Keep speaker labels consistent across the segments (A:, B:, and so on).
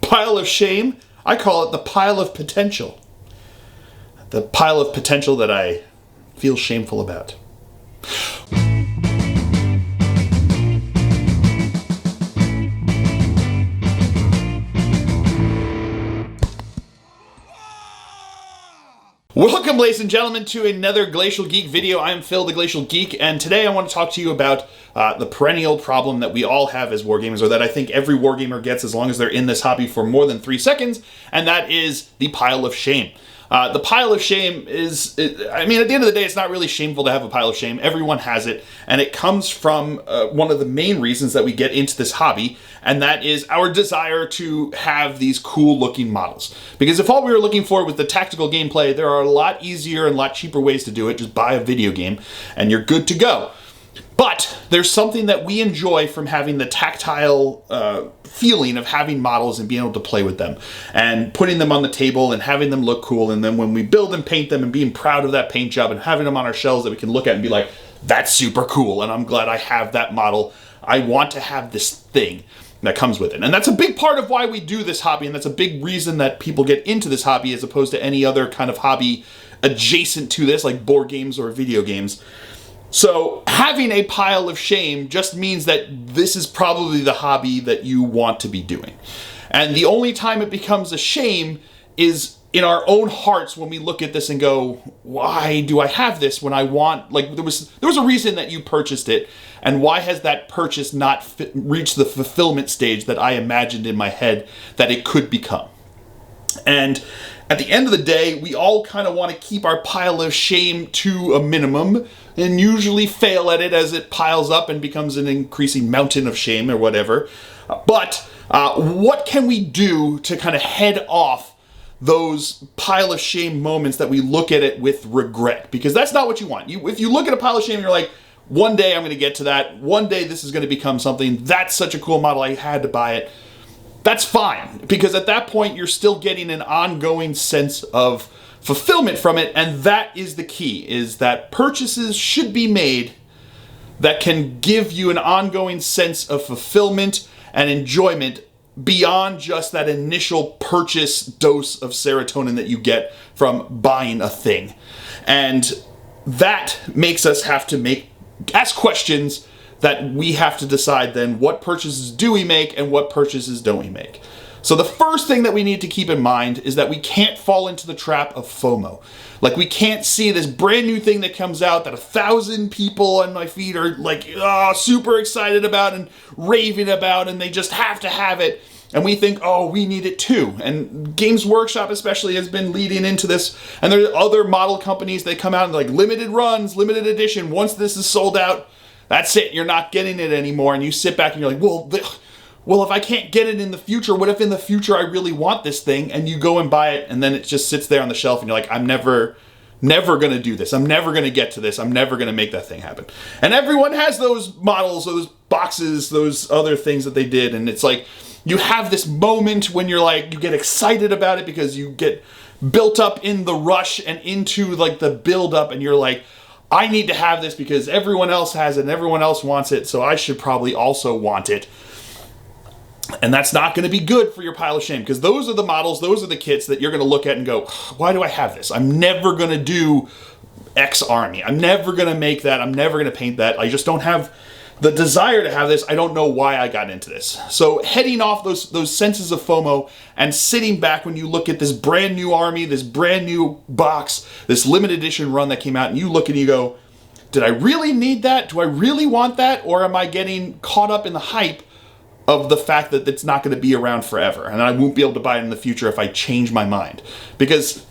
A: pile of shame, I call it the pile of potential. The pile of potential that I feel shameful about. Welcome, ladies and gentlemen, to another Glacial Geek video. I'm Phil, the Glacial Geek, and today I want to talk to you about the perennial problem that we all have as wargamers, or that I think every wargamer gets as long as they're in this hobby for more than 3 seconds, and that is the pile of shame. The pile of shame is, I mean, at the end of the day, it's not really shameful to have a pile of shame. Everyone has it, and it comes from one of the main reasons that we get into this hobby, and that is our desire to have these cool-looking models. Because if all we were looking for with the tactical gameplay, there are a lot easier and a lot cheaper ways to do it. Just buy a video game, and you're good to go. But there's something that we enjoy from having the tactile feeling of having models and being able to play with them and putting them on the table and having them look cool. And then when we build and paint them and being proud of that paint job and having them on our shelves that we can look at and be like, that's super cool. And I'm glad I have that model. I want to have this thing that comes with it. And that's a big part of why we do this hobby. And that's a big reason that people get into this hobby as opposed to any other kind of hobby adjacent to this, like board games or video games. So having a pile of shame just means that this is probably the hobby that you want to be doing. And the only time it becomes a shame is in our own hearts when we look at this and go, why do I have this when I want, like there was a reason that you purchased it, and why has that purchase not reached the fulfillment stage that I imagined in my head that it could become? And at the end of the day, we all kind of want to keep our pile of shame to a minimum and usually fail at it as it piles up and becomes an increasing mountain of shame or whatever. But what can we do to kind of head off those pile of shame moments that we look at it with regret? Because that's not what you want. If you look at a pile of shame and you're like, one day I'm going to get to that. One day this is going to become something. That's such a cool model. I had to buy it. That's fine, because at that point you're still getting an ongoing sense of fulfillment from it, and that is the key, is that purchases should be made that can give you an ongoing sense of fulfillment and enjoyment beyond just that initial purchase dose of serotonin that you get from buying a thing. And that makes us have to ask questions that we have to decide then, what purchases do we make and what purchases don't we make. So the first thing that we need to keep in mind is that we can't fall into the trap of FOMO. Like, we can't see this brand new thing that comes out that 1,000 people on my feed are like, super excited about and raving about, and they just have to have it. And we think, oh, we need it too. And Games Workshop especially has been leading into this. And there are other model companies that come out and like limited runs, limited edition. Once this is sold out, that's it, you're not getting it anymore. And you sit back and you're like, well, if I can't get it in the future, what if in the future I really want this thing? And you go and buy it, and then it just sits there on the shelf, and you're like, I'm never going to do this. I'm never going to get to this. I'm never going to make that thing happen. And everyone has those models, those boxes, those other things that they did. And it's like, you have this moment when you're like, you get excited about it because you get built up in the rush and into like the build up, and you're like, I need to have this because everyone else has it and everyone else wants it, so I should probably also want it. And that's not going to be good for your pile of shame, because those are the models, those are the kits that you're going to look at and go, why do I have this? I'm never going to do X army. I'm never going to make that. I'm never going to paint that. I just don't have the desire to have this. I don't know why I got into this. So heading off those senses of FOMO and sitting back when you look at this brand new army, this brand new box, this limited edition run that came out, and you look and you go, did I really need that? Do I really want that? Or am I getting caught up in the hype of the fact that it's not going to be around forever and I won't be able to buy it in the future if I change my mind? Because,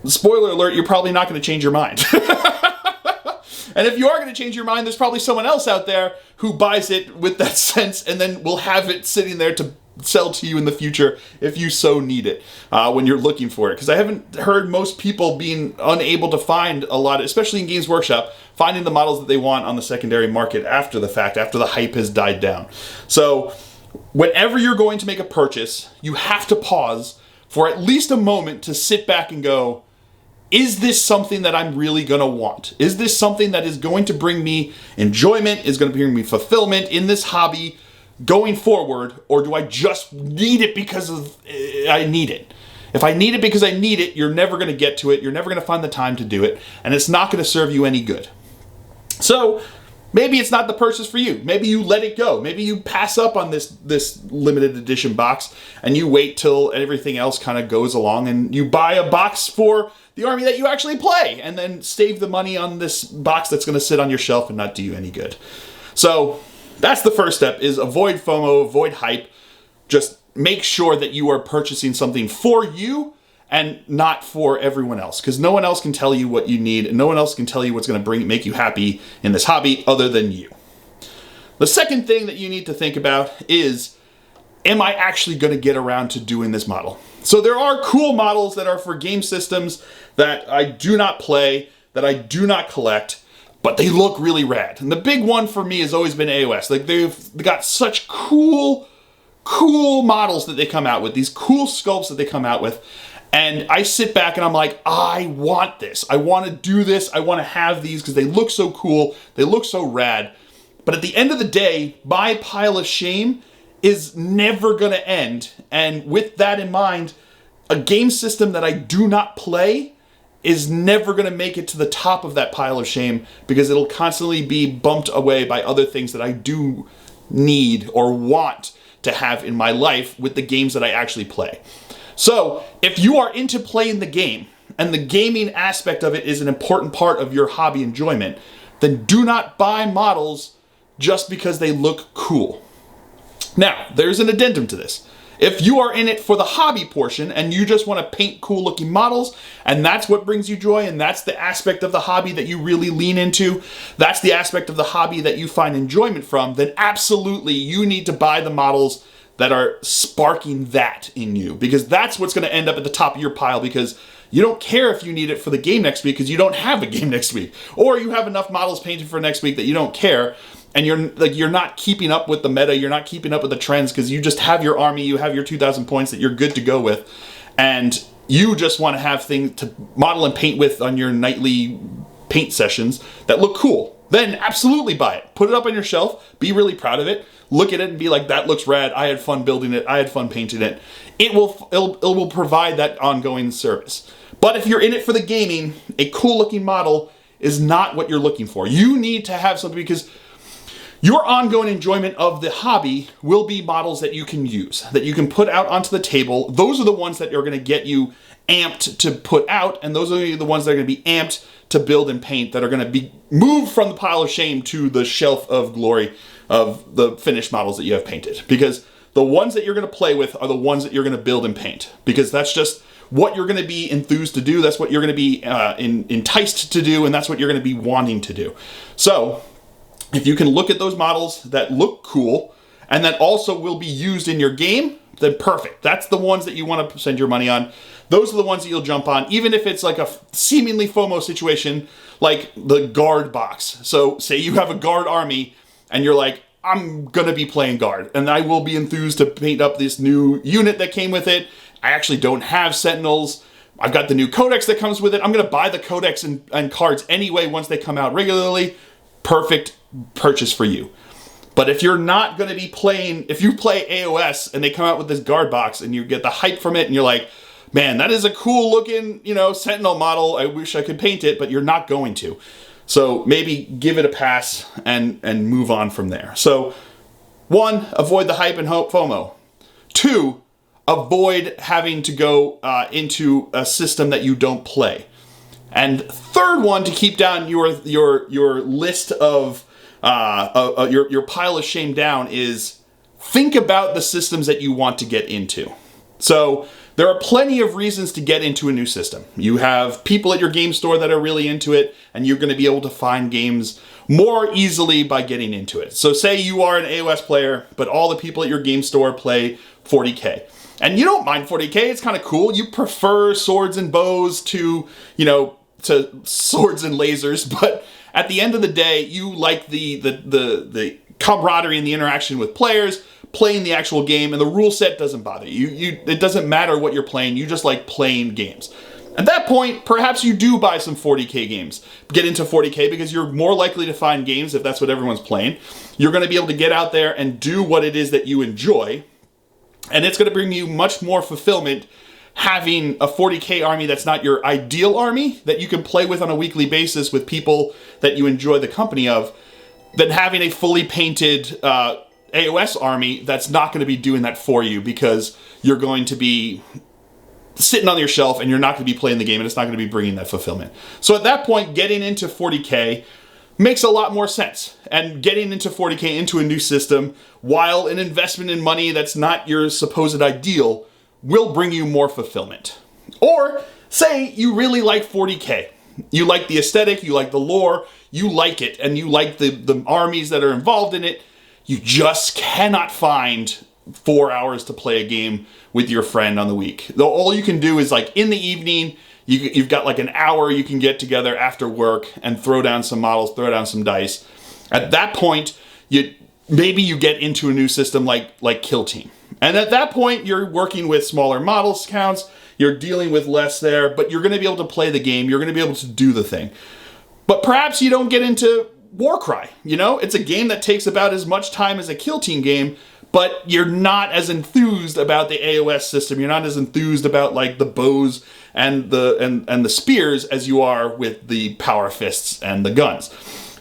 A: spoiler alert, you're probably not going to change your mind. And if you are going to change your mind, there's probably someone else out there who buys it with that sense and then will have it sitting there to sell to you in the future if you so need it when you're looking for it. Because I haven't heard most people being unable to find a lot, especially in Games Workshop, finding the models that they want on the secondary market after the fact, after the hype has died down. So whenever you're going to make a purchase, you have to pause for at least a moment to sit back and go, is this something that I'm really going to want? Is this something that is going to bring me enjoyment, is going to bring me fulfillment in this hobby going forward, or do I just need it because I need it? If I need it because I need it, you're never going to get to it. You're never going to find the time to do it, and it's not going to serve you any good. So maybe it's not the purchase for you. Maybe you let it go. Maybe you pass up on this limited edition box and you wait till everything else kind of goes along and you buy a box for the army that you actually play and then save the money on this box that's going to sit on your shelf and not do you any good. So that's the first step, is avoid FOMO, avoid hype. Just make sure that you are purchasing something for you and not for everyone else, because no one else can tell you what you need, and no one else can tell you what's going to make you happy in this hobby other than you. The second thing that you need to think about is, am I actually going to get around to doing this model? So there are cool models that are for game systems that I do not play, that I do not collect, but they look really rad. And the big one for me has always been AOS. Like, they've got such cool models that they come out with, these cool sculpts that they come out with. And I sit back and I'm like, I want this. I want to do this. I want to have these because they look so cool. They look so rad. But at the end of the day, my pile of shame is never going to end. And with that in mind, a game system that I do not play is never going to make it to the top of that pile of shame, because it'll constantly be bumped away by other things that I do need or want to have in my life with the games that I actually play. So if you are into playing the game and the gaming aspect of it is an important part of your hobby enjoyment, then do not buy models just because they look cool. Now, there's an addendum to this. If you are in it for the hobby portion and you just want to paint cool looking models, and that's what brings you joy, and that's the aspect of the hobby that you really lean into, that's the aspect of the hobby that you find enjoyment from, then absolutely you need to buy the models that are sparking that in you, because that's what's going to end up at the top of your pile, because you don't care if you need it for the game next week because you don't have a game next week, or you have enough models painted for next week that you don't care. And you're not keeping up with the meta, you're not keeping up with the trends because you just have your army, you have your 2,000 points that you're good to go with, and you just want to have things to model and paint with on your nightly paint sessions that look cool. Then absolutely buy it. Put it up on your shelf, be really proud of it, look at it and be like, that looks rad, I had fun building it, I had fun painting it. It will provide that ongoing service. But if you're in it for the gaming, a cool looking model is not what you're looking for. You need to have something, because your ongoing enjoyment of the hobby will be models that you can use, that you can put out onto the table. Those are the ones that are going to get you amped to put out, and those are the ones that are going to be amped to build and paint, that are going to be moved from the pile of shame to the shelf of glory of the finished models that you have painted. Because the ones that you're going to play with are the ones that you're going to build and paint, because that's just what you're going to be enthused to do, that's what you're going to be enticed to do, and that's what you're going to be wanting to do. So if you can look at those models that look cool and that also will be used in your game, then perfect. That's the ones that you want to spend your money on. Those are the ones that you'll jump on, even if it's like a seemingly FOMO situation, like the guard box. So say you have a guard army and you're like, I'm going to be playing guard and I will be enthused to paint up this new unit that came with it. I actually don't have sentinels. I've got the new codex that comes with it. I'm going to buy the codex and cards anyway once they come out regularly. Perfect purchase for you. But if you're not going to be playing, if you play AOS and they come out with this guard box and you get the hype from it and you're like, man, that is a cool looking, sentinel model, I wish I could paint it, but you're not going to. So maybe give it a pass and move on from there. So 1, avoid the hype and FOMO. 2, avoid having to go into a system that you don't play. And third one, to keep down your list of your pile of shame down, is think about the systems that you want to get into. So there are plenty of reasons to get into a new system. You have people at your game store that are really into it, and you're going to be able to find games more easily by getting into it. So say you are an AOS player, but all the people at your game store play 40K. And you don't mind 40K, it's kind of cool. You prefer swords and bows to swords and lasers, but at the end of the day, you like the camaraderie and the interaction with players, playing the actual game, and the rule set doesn't bother you. It doesn't matter what you're playing, you just like playing games. At that point, perhaps you do buy some 40K games. Get into 40K because you're more likely to find games if that's what everyone's playing. You're going to be able to get out there and do what it is that you enjoy. And it's going to bring you much more fulfillment having a 40K army that's not your ideal army that you can play with on a weekly basis with people that you enjoy the company of, than having a fully painted AOS army that's not going to be doing that for you because you're going to be sitting on your shelf and you're not going to be playing the game and it's not going to be bringing that fulfillment. So at that point, getting into 40K makes a lot more sense. And getting into 40K into a new system, while an investment in money that's not your supposed ideal, will bring you more fulfillment. Or say you really like 40K. You like the aesthetic, you like the lore, you like it, and you like the armies that are involved in it. You just cannot find 4 hours to play a game with your friend on the week. All you can do is like in the evening, you've got like an hour you can get together after work and throw down some models, throw down some dice. At that point, maybe you get into a new system like Kill Team. And at that point, you're working with smaller models counts, you're dealing with less there, but you're going to be able to play the game, you're going to be able to do the thing. But perhaps you don't get into Warcry, you know? It's a game that takes about as much time as a Kill Team game, but you're not as enthused about the AOS system, you're not as enthused about like the bows and the spears as you are with the power fists and the guns.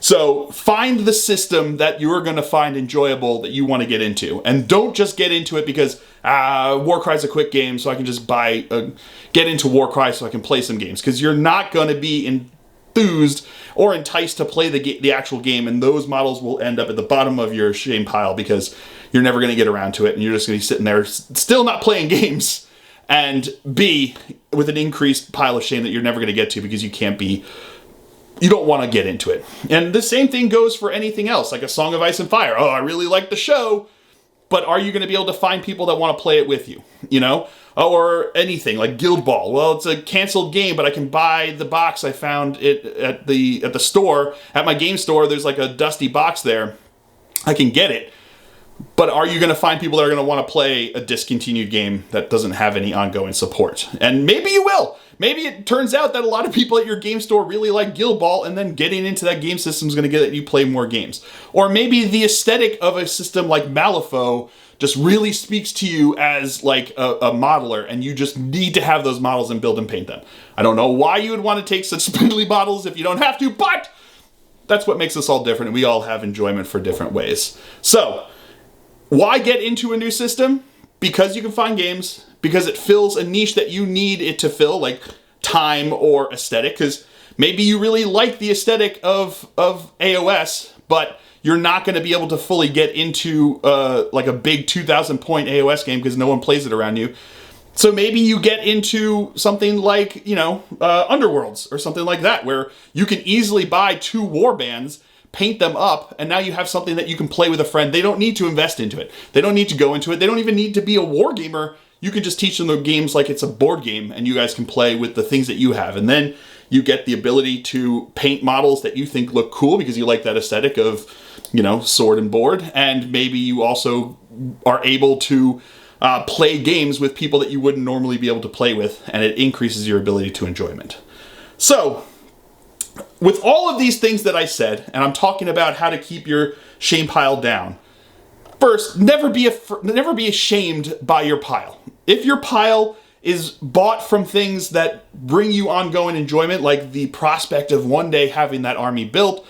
A: So find the system that you're going to find enjoyable that you want to get into. And don't just get into it because Warcry's a quick game so I can just get into Warcry so I can play some games. Because you're not going to be enthused or enticed to play the actual game, and those models will end up at the bottom of your shame pile because you're never going to get around to it and you're just going to be sitting there still not playing games and be with an increased pile of shame that you're never going to get to because you don't want to get into it. And the same thing goes for anything else, like a Song of Ice and Fire. Oh, I really like the show, but are you going to be able to find people that want to play it with you? You know? Or anything like Guild Ball. Well, it's a canceled game, but I can buy the box. I found it at the store, at my game store. There's like a dusty box there. I can get it. But are you going to find people that are going to want to play a discontinued game that doesn't have any ongoing support? And maybe you will. Maybe it turns out that a lot of people at your game store really like Guild Ball, and then getting into that game system is going to get you play more games. Or maybe the aesthetic of a system like Malifaux just really speaks to you as like a modeler, and you just need to have those models and build and paint them. I don't know why you would want to take such spindly models if you don't have to, but that's what makes us all different, and we all have enjoyment for different ways. So, why get into a new system? Because you can find games, because it fills a niche that you need it to fill, like time or aesthetic, because maybe you really like the aesthetic of AOS, but you're not going to be able to fully get into like a big 2,000 point AOS game because no one plays it around you. So maybe you get into something like, you know, Underworlds or something like that, where you can easily buy 2 warbands, paint them up, and now you have something that you can play with a friend. They don't need to invest into it. They don't need to go into it. They don't even need to be a wargamer. You can just teach them the games like it's a board game, and you guys can play with the things that you have. And then you get the ability to paint models that you think look cool because you like that aesthetic of, you know, sword and board. And maybe you also are able to play games with people that you wouldn't normally be able to play with, and it increases your ability to enjoyment. So, with all of these things that I said, and I'm talking about how to keep your shame pile down, first, never be ashamed by your pile. If your pile is bought from things that bring you ongoing enjoyment, like the prospect of one day having that army built,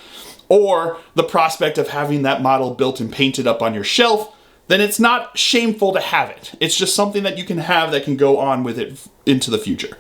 A: or the prospect of having that model built and painted up on your shelf, then it's not shameful to have it. It's just something that you can have that can go on with it into the future.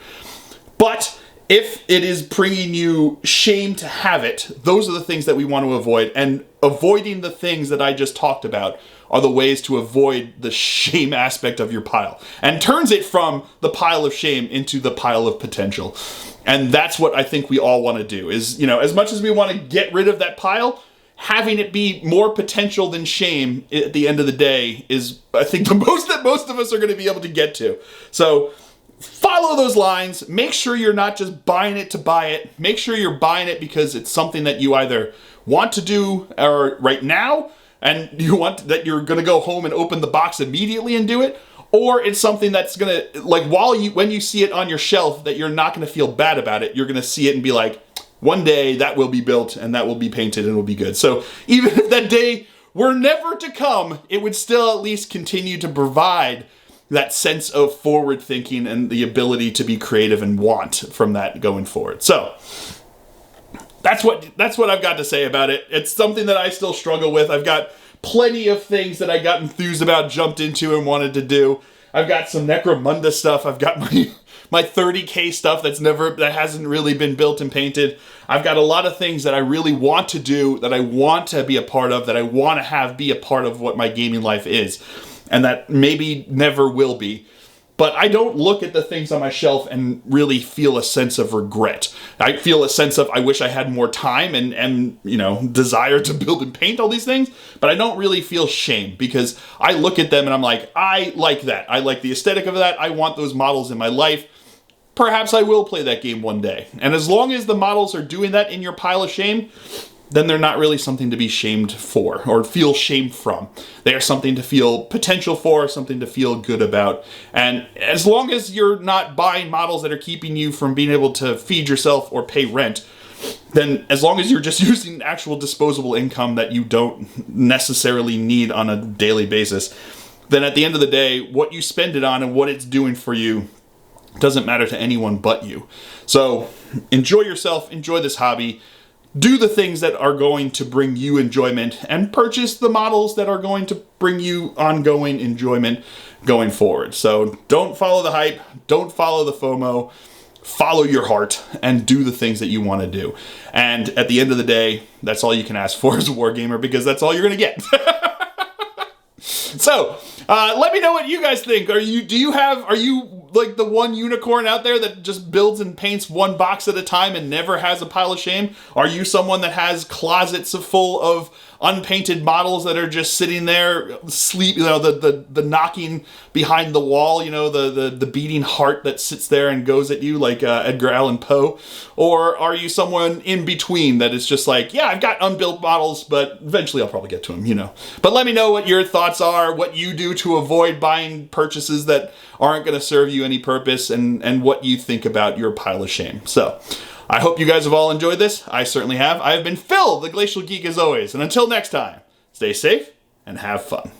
A: But if it is bringing you shame to have it, those are the things that we want to avoid. And avoiding the things that I just talked about are the ways to avoid the shame aspect of your pile, and turns it from the pile of shame into the pile of potential. And that's what I think we all want to do is, you know, as much as we want to get rid of that pile, having it be more potential than shame at the end of the day is, I think, the most that most of us are going to be able to get to. So follow those lines. Make sure you're not just buying it to buy it. Make sure you're buying it because it's something that you either want to do or right now, and you want that you're going to go home and open the box immediately and do it, or it's something that's gonna, like, when you see it on your shelf, that you're not gonna feel bad about it. You're gonna see it and be like, one day that will be built and that will be painted and will be good. So even if that day were never to come, it would still at least continue to provide that sense of forward thinking and the ability to be creative and want from that going forward. So that's what I've got to say about it. It's something that I still struggle with. I've got plenty of things that I got enthused about, jumped into, and wanted to do. I've got some Necromunda stuff. I've got my 30K stuff that hasn't really been built and painted. I've got a lot of things that I really want to do, that I want to be a part of, that I want to have be a part of what my gaming life is, and that maybe never will be. But I don't look at the things on my shelf and really feel a sense of regret. I feel a sense of, I wish I had more time and desire to build and paint all these things, but I don't really feel shame, because I look at them and I'm like, I like that. I like the aesthetic of that. I want those models in my life. Perhaps I will play that game one day. And as long as the models are doing that in your pile of shame, then they're not really something to be shamed for or feel shame from. They are something to feel potential for, something to feel good about. And as long as you're not buying models that are keeping you from being able to feed yourself or pay rent, then as long as you're just using actual disposable income that you don't necessarily need on a daily basis, then at the end of the day, what you spend it on and what it's doing for you doesn't matter to anyone but you. So enjoy yourself, enjoy this hobby. Do the things that are going to bring you enjoyment, and purchase the models that are going to bring you ongoing enjoyment going forward. So don't follow the hype, don't follow the FOMO, follow your heart and do the things that you want to do. And at the end of the day, that's all you can ask for as a wargamer, because that's all you're going to get. So, let me know what you guys think. Are you like the one unicorn out there that just builds and paints one box at a time and never has a pile of shame? Are you someone that has closets full of unpainted models that are just sitting there, the knocking behind the wall, the beating heart that sits there and goes at you like Edgar Allan Poe? Or are you someone in between that is just like, yeah, I've got unbuilt models, but eventually I'll probably get to them, But let me know what your thoughts are, what you do to avoid buying purchases that aren't going to serve you any purpose, and what you think about your pile of shame. So, I hope you guys have all enjoyed this. I certainly have. I have been Phil, the Glacial Geek, as always. And until next time, stay safe and have fun.